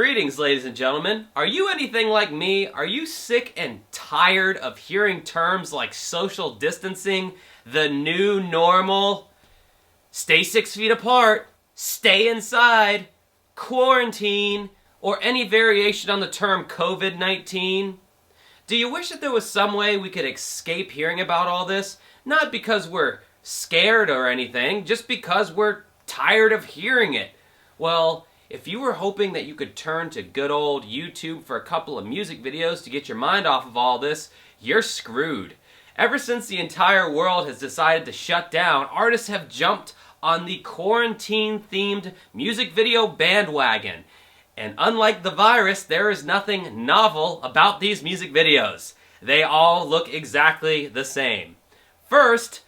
Greetings, ladies and gentlemen. Are you anything like me? Are you sick and tired of hearing terms like social distancing, the new normal, stay 6 feet apart, stay inside, quarantine, or any variation on the term COVID-19? Do you wish that there was some way we could escape hearing about all this? Not because we're scared or anything, just because we're tired of hearing it. Well, if you were hoping that you could turn to good old YouTube for a couple of music videos to get your mind off of all this, you're screwed. Ever since the entire world has decided to shut down, artists have jumped on the quarantine-themed music video bandwagon. And unlike the virus, there is nothing novel about these music videos. They all look exactly the same. First,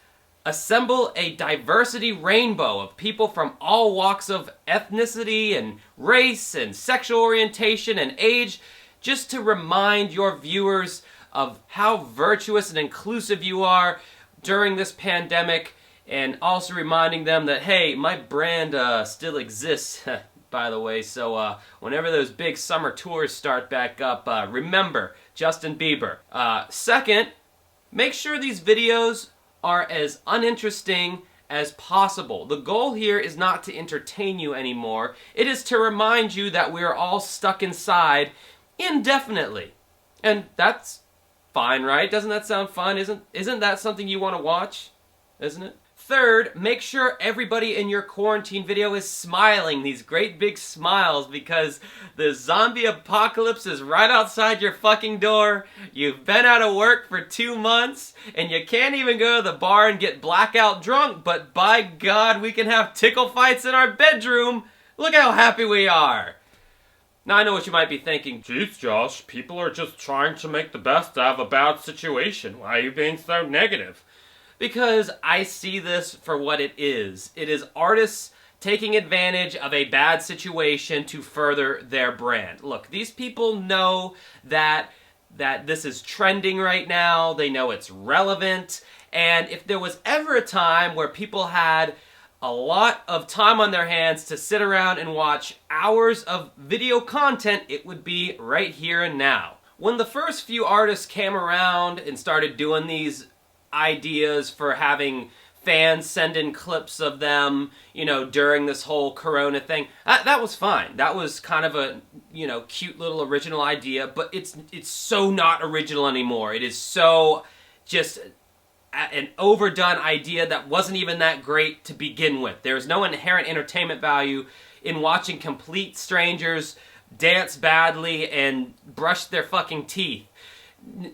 assemble a diversity rainbow of people from all walks of ethnicity and race and sexual orientation and age, just to remind your viewers of how virtuous and inclusive you are during this pandemic, and also reminding them that, hey, my brand still exists, by the way, so whenever those big summer tours start back up, remember Justin Bieber. Second, make sure these videos are as uninteresting as possible. The goal here is not to entertain you anymore. It is to remind you that we are all stuck inside indefinitely. And that's fine, right? Doesn't that sound fun? Isn't that something you want to watch? Isn't it? Third, make sure everybody in your quarantine video is smiling, these great big smiles, because the zombie apocalypse is right outside your fucking door. You've been out of work for 2 months, and you can't even go to the bar and get blackout drunk, but by God, we can have tickle fights in our bedroom. Look how happy we are. Now, I know what you might be thinking. Jeez, Josh, people are just trying to make the best out of a bad situation. Why are you being so negative? Because I see this for what it is. It is artists taking advantage of a bad situation to further their brand. Look, these people know that this is trending right now. They know it's relevant. And if there was ever a time where people had a lot of time on their hands to sit around and watch hours of video content, it would be right here and now. When the first few artists came around and started doing these ideas for having fans send in clips of them, you know, during this whole corona thing, that was fine. That was kind of a, you know, cute little original idea, but it's so not original anymore. It is so just an overdone idea that wasn't even that great to begin with. There's no inherent entertainment value in watching complete strangers dance badly and brush their fucking teeth.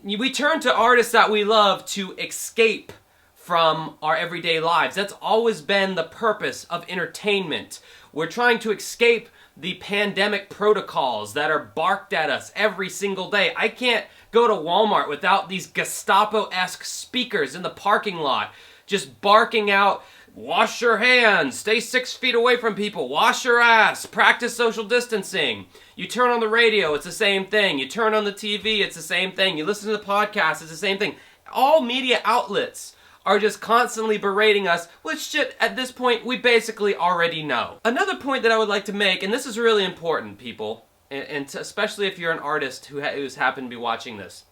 We turn to artists that we love to escape from our everyday lives. That's always been the purpose of entertainment. We're trying to escape the pandemic protocols that are barked at us every single day. I can't go to Walmart without these Gestapo-esque speakers in the parking lot just barking out, wash your hands, stay 6 feet away from people, wash your ass, practice social distancing. You turn on the radio, it's the same thing. You turn on the TV, it's the same thing. You listen to the podcast, it's the same thing. All media outlets are just constantly berating us, which shit, at this point, we basically already know. Another point that I would like to make, and this is really important, people, and especially if you're an artist who's happened to be watching this,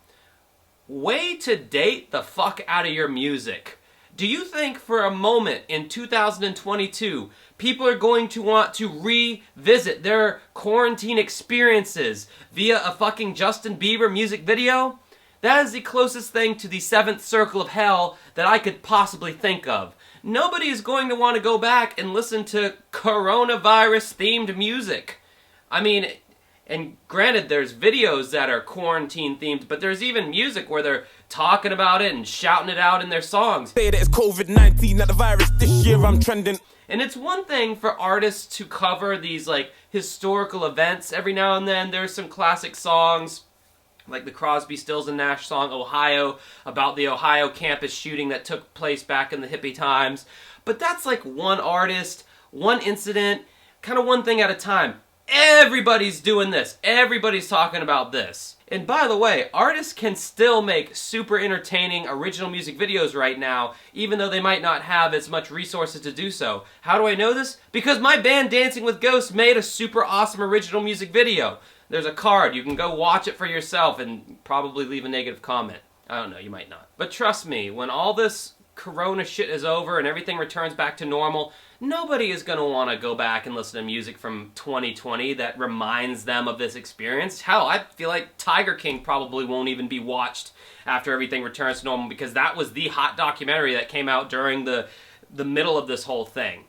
way to date the fuck out of your music. Do you think for a moment in 2022, people are going to want to revisit their quarantine experiences via a fucking Justin Bieber music video? That is the closest thing to the seventh circle of hell that I could possibly think of. Nobody is going to want to go back and listen to coronavirus-themed music. I mean, and granted, there's videos that are quarantine-themed, but there's even music where they're talking about it and shouting it out in their songs. Say that it's COVID-19, not the virus. This year I'm trending. And it's one thing for artists to cover these, like, historical events every now and then. There's some classic songs, like the Crosby, Stills, and Nash song, Ohio, about the Ohio campus shooting that took place back in the hippie times. But that's like one artist, one incident, kind of one thing at a time. Everybody's doing this. Everybody's talking about this. And by the way, artists can still make super entertaining original music videos right now, even though they might not have as much resources to do so. How do I know this? Because my band Dancing with Ghosts made a super awesome original music video. There's a card. You can go watch it for yourself and probably leave a negative comment. I don't know, you might not. But trust me, when all this Corona shit is over and everything returns back to normal, nobody is going to want to go back and listen to music from 2020 that reminds them of this experience. Hell, I feel like Tiger King probably won't even be watched after everything returns to normal, because that was the hot documentary that came out during the middle of this whole thing.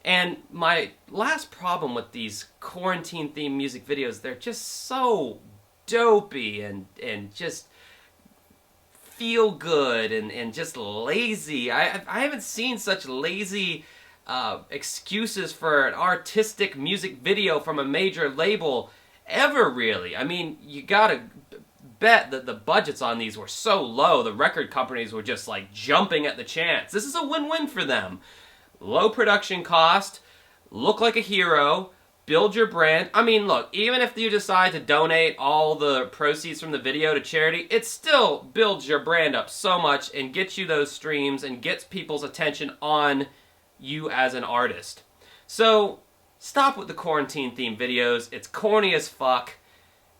And my last problem with these quarantine-themed music videos, they're just so dopey and just feel good and just lazy. I haven't seen such lazy excuses for an artistic music video from a major label ever, really. I mean, you gotta bet that the budgets on these were so low, the record companies were just like jumping at the chance. This is a win-win for them. Low production cost, look like a hero, build your brand. I mean, look, even if you decide to donate all the proceeds from the video to charity, it still builds your brand up so much and gets you those streams and gets people's attention on you as an artist. So, stop with the quarantine-themed videos. It's corny as fuck.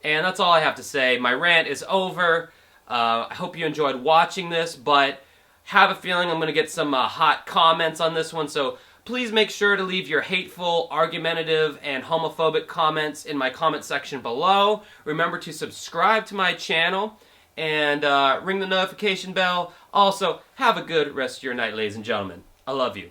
And that's all I have to say. My rant is over. I hope you enjoyed watching this, but have a feeling I'm going to get some hot comments on this one, so please make sure to leave your hateful, argumentative, and homophobic comments in my comment section below. Remember to subscribe to my channel and ring the notification bell. Also, have a good rest of your night, ladies and gentlemen. I love you.